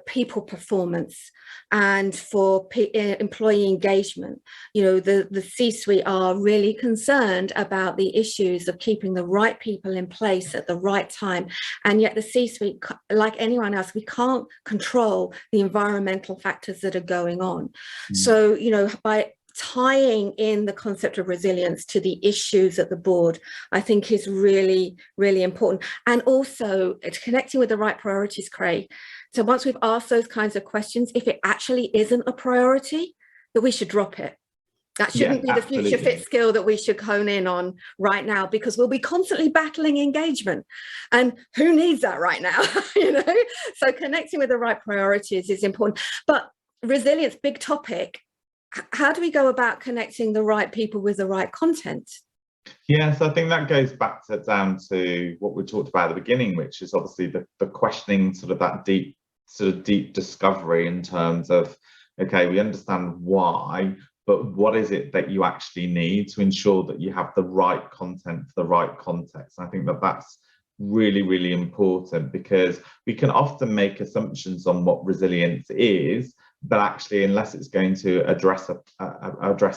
people performance and for employee engagement. The C-suite are really concerned about the issues of keeping the right people in place at the right time. And yet the C-suite, like anyone else, we can't control the environmental factors that are going on. So, by tying in the concept of resilience to the issues at the board, I think is really, really important. And also connecting with the right priorities, Craig. So once we've asked those kinds of questions, if it actually isn't a priority, that we should drop it. That shouldn't be the future fit skill that we should hone in on right now, because we'll be constantly battling engagement. And who needs that right now? So connecting with the right priorities is important. But resilience, big topic. How do we go about connecting the right people with the right content? Yes, I think that goes back down to what we talked about at the beginning, which is obviously the questioning, sort of that deep discovery in terms of, okay, we understand why, but what is it that you actually need to ensure that you have the right content for the right context? And I think that that's really, really important, because we can often make assumptions on what resilience is, but actually, unless it's going to address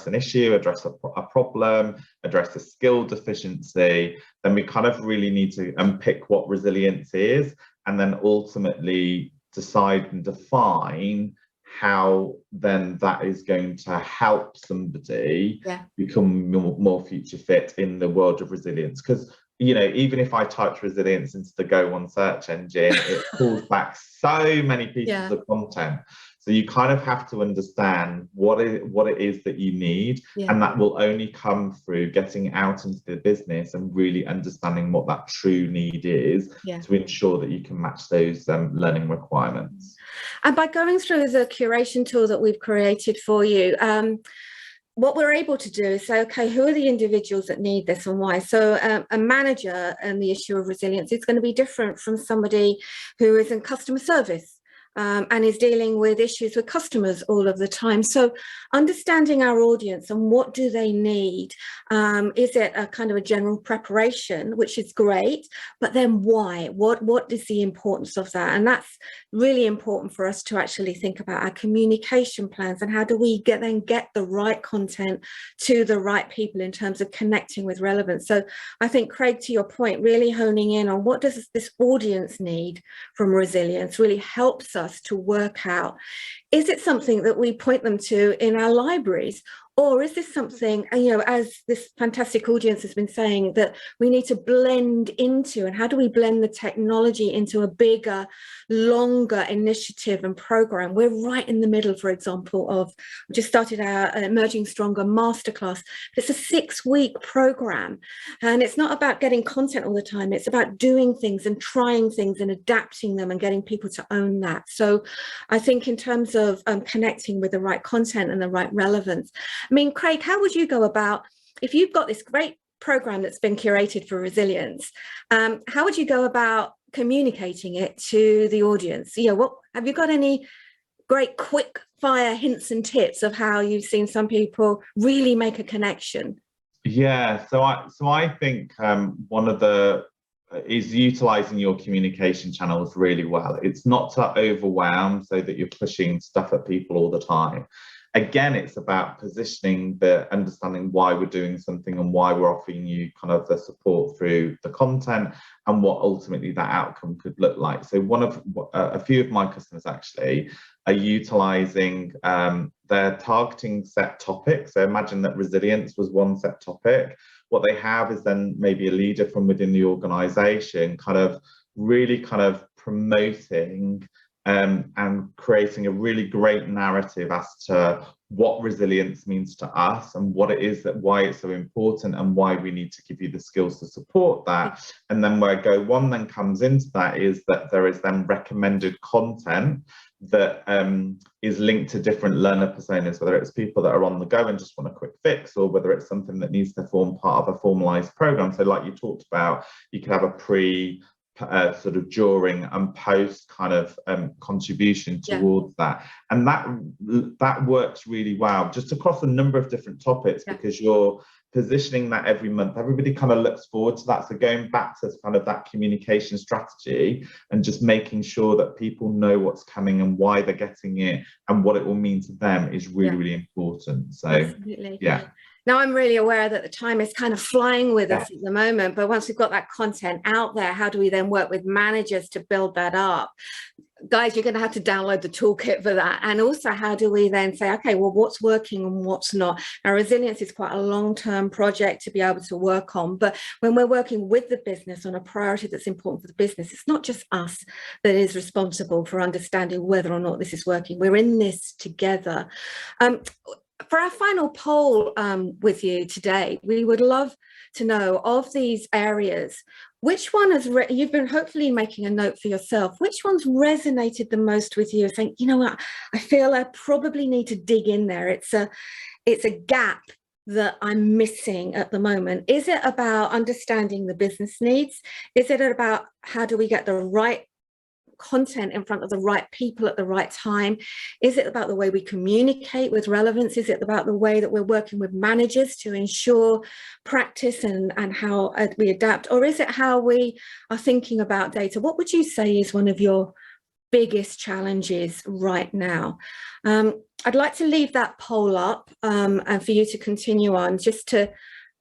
an issue, address a problem, address a skill deficiency, then we kind of really need to unpick what resilience is, and then ultimately decide and define how then that is going to help somebody become more future fit in the world of resilience. Because even if I typed resilience into the GoOne search engine, it pulls back so many pieces of content. So you kind of have to understand what it is that you need, and that will only come through getting out into the business and really understanding what that true need is to ensure that you can match those learning requirements. And by going through the curation tool that we've created for you, what we're able to do is say, okay, who are the individuals that need this and why? So a manager and the issue of resilience is going to be different from somebody who is in customer service. And is dealing with issues with customers all of the time. So understanding our audience and what do they need? Is it a kind of a general preparation, which is great, but then why? What is the importance of that? And that's really important for us to actually think about our communication plans and how do we get the right content to the right people in terms of connecting with relevance. So I think, Craig, to your point, really honing in on what does this audience need from resilience really helps us to work out, is it something that we point them to in our libraries? Or is this something, as this fantastic audience has been saying, that we need to blend into? And how do we blend the technology into a bigger, longer initiative and program? We're right in the middle, for example, of we just started our Emerging Stronger Masterclass. It's a 6-week program. And it's not about getting content all the time. It's about doing things and trying things and adapting them and getting people to own that. So I think in terms of connecting with the right content and the right relevance, I mean, Craig, how would you go about, if you've got this great program that's been curated for resilience, how would you go about communicating it to the audience? What have you got any great quick fire hints and tips of how you've seen some people really make a connection? Yeah, so I think one of the is utilizing your communication channels really well. It's not to overwhelm so that you're pushing stuff at people all the time. Again, it's about positioning, understanding why we're doing something and why we're offering you kind of the support through the content and what ultimately that outcome could look like. So a few of my customers actually are utilizing their targeting set topics. So imagine that resilience was one set topic. What they have is then maybe a leader from within the organization really promoting and creating a really great narrative as to what resilience means to us and what it is, that why it's so important and why we need to give you the skills to support that. And then where Go One then comes into that is that there is then recommended content that is linked to different learner personas, whether it's people that are on the go and just want a quick fix, or whether it's something that needs to form part of a formalized program. So like you talked about, you could have a sort of during and post kind of contribution towards that, and that works really well just across a number of different topics, because you're positioning that every month. Everybody kind of looks forward to that. So going back to kind of that communication strategy and just making sure that people know what's coming and why they're getting it and what it will mean to them is really, really important. So absolutely. Yeah. Now, I'm really aware that the time is kind of flying with us at the moment, but once we've got that content out there, how do we then work with managers to build that up? Guys, you're going to have to download the toolkit for that. And also, how do we then say, okay, well, what's working and what's not? Now, resilience is quite a long-term project to be able to work on. But when we're working with the business on a priority that's important for the business, it's not just us that is responsible for understanding whether or not this is working. We're in this together. For our final poll with you today, we would love to know, of these areas, which one has you've been hopefully making a note for yourself, which one's resonated the most with you? Think, you know what, I feel I probably need to dig in there. It's a gap that I'm missing at the moment. Is it about understanding the business needs? Is it about how do we get the right content in front of the right people at the right time? Is it about the way we communicate with relevance? Is it about the way that we're working with managers to ensure practice and how we adapt? Or is it how we are thinking about data? What would you say is one of your biggest challenges right now? I'd like to leave that poll up and for you to continue on, just to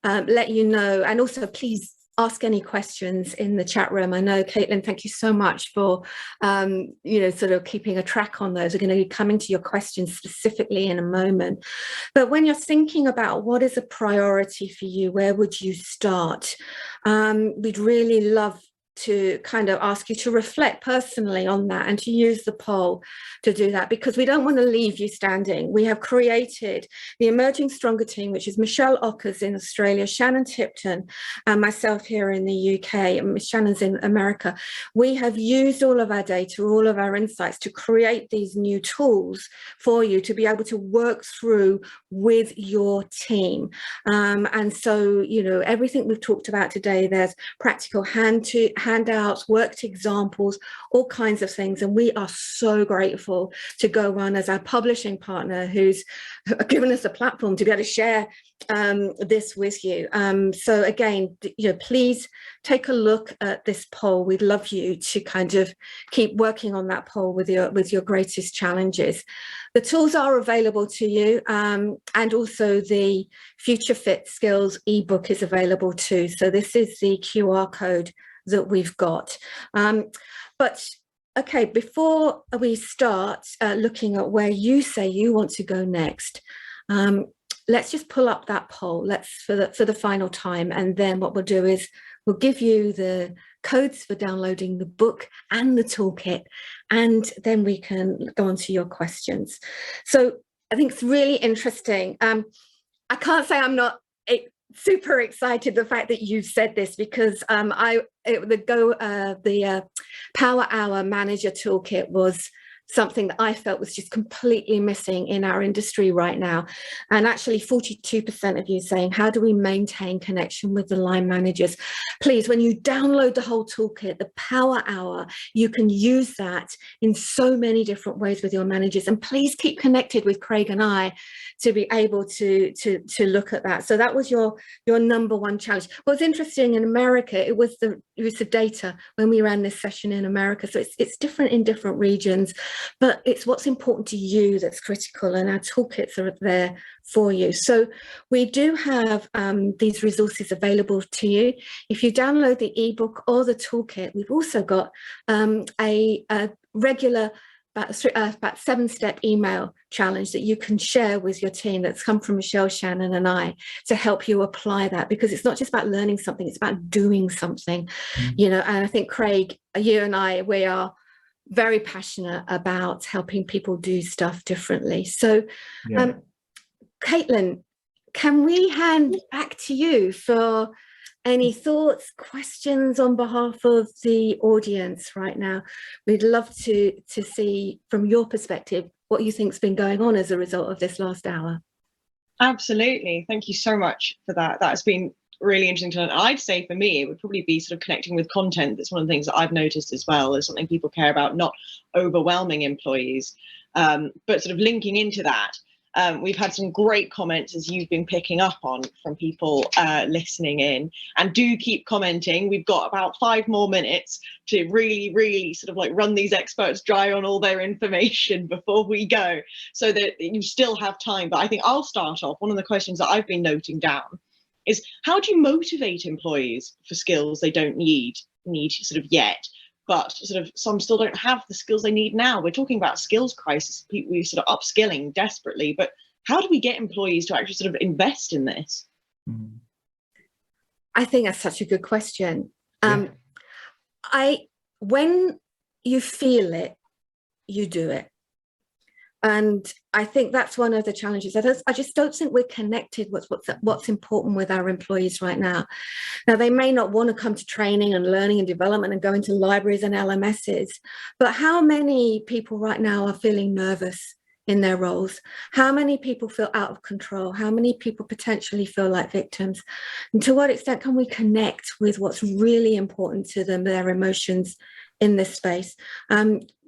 let you know, and also please ask any questions in the chat room. I know, Caitlin, thank you so much for, sort of keeping a track on those. We're going to be coming to your questions specifically in a moment. But when you're thinking about what is a priority for you, where would you start? We'd really love to kind of ask you to reflect personally on that and to use the poll to do that, because we don't want to leave you standing. We have created the Emerging Stronger team, which is Michelle Ockers in Australia, Shannon Tipton, and myself here in the UK, and Shannon's in America. We have used all of our data, all of our insights to create these new tools for you to be able to work through with your team. And so, everything we've talked about today, there's practical handouts, worked examples, all kinds of things. And we are so grateful to Go One as our publishing partner, who's given us a platform to be able to share this with you. So again, please take a look at this poll. We'd love you to kind of keep working on that poll with your greatest challenges. The tools are available to you, and also the Future Fit Skills ebook is available too. So this is the QR code that we've got. But okay, before we start looking at where you say you want to go next, let's just pull up that poll. For the final time, and then what we'll do is we'll give you the codes for downloading the book and the toolkit, and then we can go on to your questions. So I think it's really interesting. I can't say I'm not super excited the fact that you've said this, because the Power Hour Manager Toolkit was something that I felt was just completely missing in our industry right now. And actually 42% of you saying, how do we maintain connection with the line managers? Please, when you download the whole toolkit, the Power Hour, you can use that in so many different ways with your managers. And please keep connected with Craig and I to be able to look at that. So that was your number one challenge. What's interesting in America, it was the data when we ran this session in America. So it's different in different regions, but it's what's important to you that's critical, and our toolkits are there for you. So we do have these resources available to you. If you download the ebook or the toolkit, we've also got a regular about 7-step email challenge that you can share with your team that's come from Michelle, Shannon and I to help you apply that, because it's not just about learning something, it's about doing something. And I think, Craig, you and I, we are very passionate about helping people do stuff differently. So Caitlin, can we hand back to you for any thoughts, questions on behalf of the audience right now? We'd love to see from your perspective what you think's been going on as a result of this last hour. Absolutely. Thank you so much for that. That's been really interesting to learn. I'd say for me, it would probably be sort of connecting with content. That's one of the things that I've noticed as well, is something people care about, not overwhelming employees, but sort of linking into that. We've had some great comments, as you've been picking up on, from people listening in, and do keep commenting. We've got about 5 more minutes to really sort of like run these experts dry on all their information before we go, so that you still have time. But I think I'll start off. One of the questions that I've been noting down is, how do you motivate employees for skills they don't need sort of yet, but sort of some still don't have the skills they need now? We're talking about skills crisis, we're sort of upskilling desperately, but how do we get employees to actually sort of invest in this? I think that's such a good question. Yeah. When you feel it, you do it. And I think that's one of the challenges. I just don't think we're connected with what's important with our employees right now. Now, they may not want to come to training and learning and development and go into libraries and LMSs, but how many people right now are feeling nervous in their roles? How many people feel out of control? How many people potentially feel like victims? And to what extent can we connect with what's really important to them, their emotions in this space?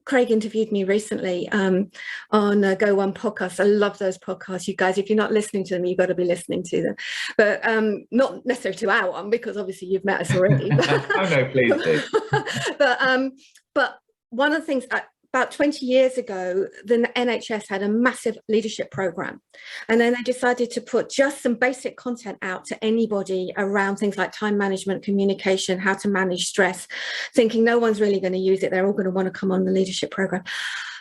Craig interviewed me recently on Go One podcast. I love those podcasts, you guys. If you're not listening to them, you've got to be listening to them. But not necessarily to our one, because obviously you've met us already. Oh no, please do. But one of the things, about 20 years ago, the NHS had a massive leadership program. And then they decided to put just some basic content out to anybody around things like time management, communication, how to manage stress, thinking no one's really going to use it. They're all going to want to come on the leadership program.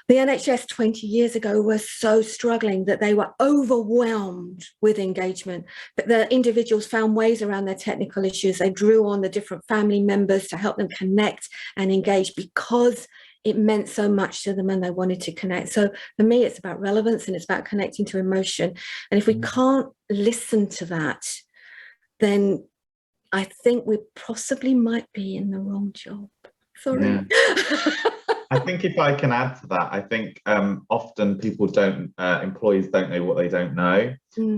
The NHS 20 years ago was so struggling that they were overwhelmed with engagement, but the individuals found ways around their technical issues. They drew on the different family members to help them connect and engage, because it meant so much to them and they wanted to connect. So for me, it's about relevance and it's about connecting to emotion. And if we can't listen to that, then I think we possibly might be in the wrong job. Sorry. Yeah. I think if I can add to that, I think often people employees don't know what they don't know.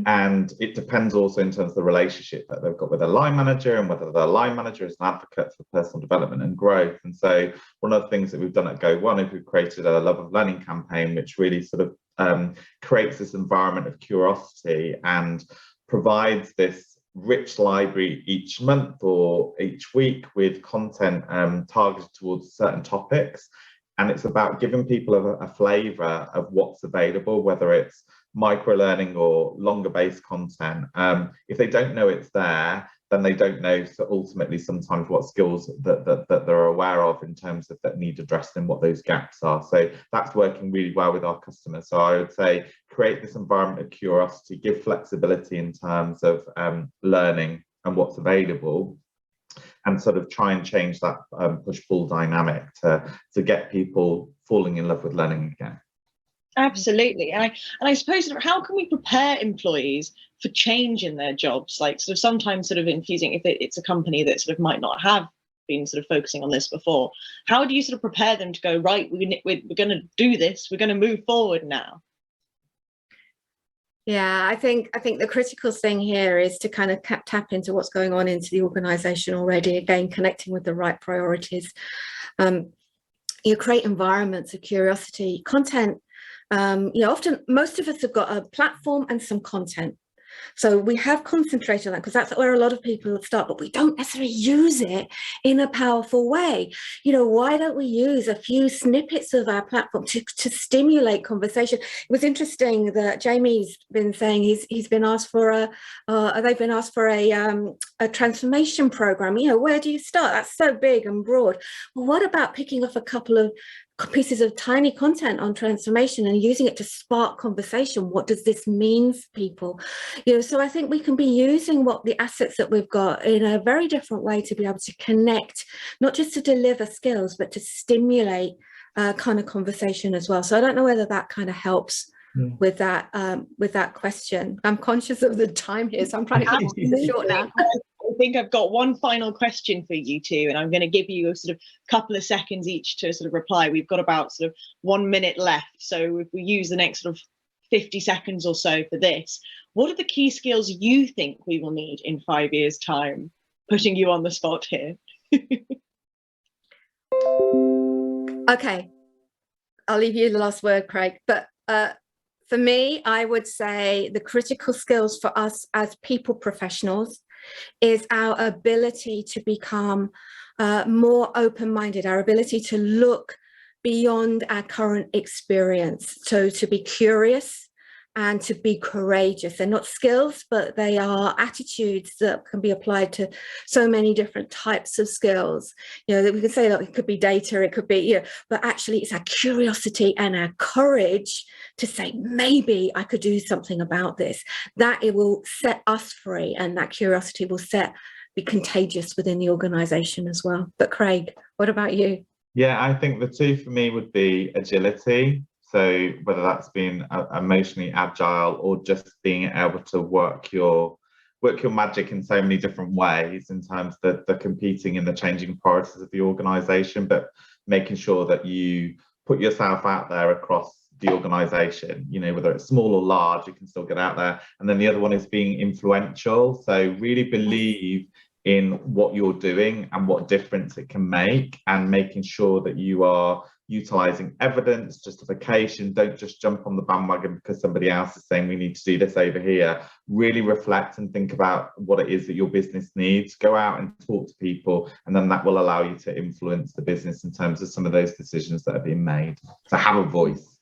And it depends also in terms of the relationship that they've got with their line manager, and whether their line manager is an advocate for personal development and growth. And so one of the things that we've done at Go One is we've created a Love of Learning campaign, which really sort of creates this environment of curiosity and provides this rich library each month or each week with content targeted towards certain topics. And it's about giving people a flavour of what's available, whether it's micro learning or longer based content. If they don't know it's there, then they don't know, so ultimately sometimes what skills that they're aware of in terms of that need addressed and what those gaps are. So that's working really well with our customers. So I would say create this environment of curiosity, give flexibility in terms of learning and what's available, and sort of try and change that push-pull dynamic to get people falling in love with learning again. Absolutely. And I suppose, how can we prepare employees for change in their jobs? Like sort of sometimes sort of infusing, if it's a company that sort of might not have been sort of focusing on this before, how do you sort of prepare them to go, right, we're going to do this, we're going to move forward now? Yeah, I think the critical thing here is to kind of tap into what's going on into the organization already, again, connecting with the right priorities. You create environments of curiosity, content. Often most of us have got a platform and some content. So we have concentrated on that because that's where a lot of people start, but we don't necessarily use it in a powerful way. Why don't we use a few snippets of our platform to stimulate conversation? It was interesting that Jamie's been saying he's been asked for they've been asked for a transformation program. Where do you start? That's so big and broad. Well, what about picking up a couple of pieces of tiny content on transformation and using it to spark conversation? What does this mean for people? So I think we can be using the assets that we've got in a very different way to be able to connect, not just to deliver skills, but to stimulate kind of conversation as well. So I don't know whether that kind of helps with that question. I'm conscious of the time here, so I'm trying to keep it short now. I think I've got one final question for you two, and I'm going to give you a sort of couple of seconds each to sort of reply. We've got about sort of 1 minute left, so if we use the next sort of 50 seconds or so for this, what are the key skills you think we will need in 5 years' time? Putting you on the spot here. Okay, I'll leave you the last word, Craig. But for me, I would say the critical skills for us as people professionals is our ability to become more open-minded, our ability to look beyond our current experience. So to be curious and to be courageous. They're not skills, but they are attitudes that can be applied to so many different types of skills. You know, that we can say that it could be data, it could be, you know, but actually it's our curiosity and our courage to say, maybe I could do something about this, that it will set us free, and that curiosity will be contagious within the organization as well. But Craig, what about you? Yeah, I think the two for me would be agility. So whether that's being emotionally agile or just being able to work your magic in so many different ways in terms of the competing and the changing priorities of the organization, but making sure that you put yourself out there across the organization, you know, whether it's small or large, you can still get out there. And then the other one is being influential. So really believe in what you're doing and what difference it can make, and making sure that you are utilizing evidence, justification. Don't just jump on the bandwagon because somebody else is saying we need to do this over here. Really reflect and think about what it is that your business needs. Go out and talk to people, and then that will allow you to influence the business in terms of some of those decisions that are being made. So have a voice.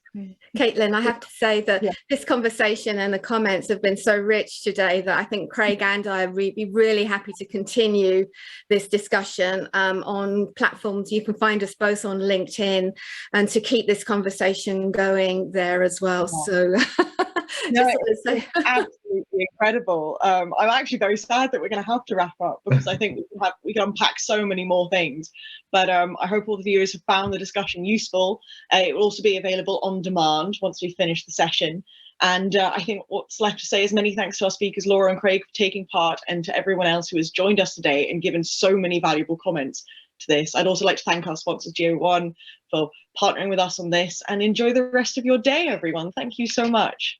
Caitlin, I have to say that this conversation and the comments have been so rich today that I think Craig and I would be really happy to continue this discussion on platforms. You can find us both on LinkedIn, and to keep this conversation going there as well. So it's absolutely incredible. I'm actually very sad that we're going to have to wrap up, because I think we can unpack so many more things. But I hope all the viewers have found the discussion useful. It will also be available on demand once we finish the session. And I think what's left to say is many thanks to our speakers, Laura and Craig, for taking part, and to everyone else who has joined us today and given so many valuable comments to this. I'd also like to thank our sponsor, Geo1, for partnering with us on this, and enjoy the rest of your day, everyone. Thank you so much.